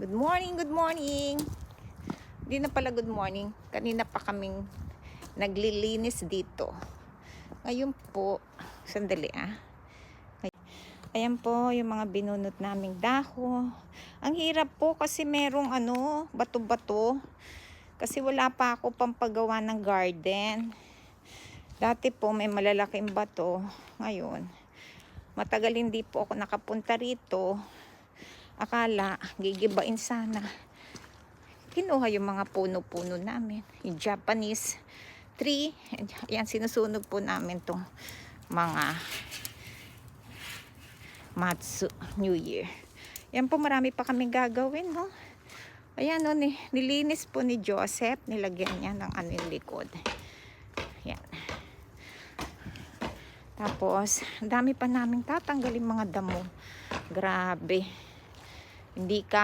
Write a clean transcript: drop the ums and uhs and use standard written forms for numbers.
Good morning, good morning. Hindi na pala good morning. Kanina pa kaming naglilinis dito. Ngayon po, sandali Ayan po yung mga binunot naming dahon. Ang hirap po kasi merong bato-bato. Kasi wala pa ako pampagawa ng garden. Dati po may malalaking bato. Ngayon, matagal hindi po ako nakapunta rito. Akala, gigibain sana. Kinuha yung mga puno-puno namin. Yung Japanese tree. Ayan, sinusunog po namin tong mga Matsu New Year. Yan po, marami pa kami gagawin, no? Ayan, no, nilinis po ni Joseph. Nilagyan niya ng yung likod. Yan. Tapos, dami pa namin tatanggalin mga damo. Grabe. Hindi ka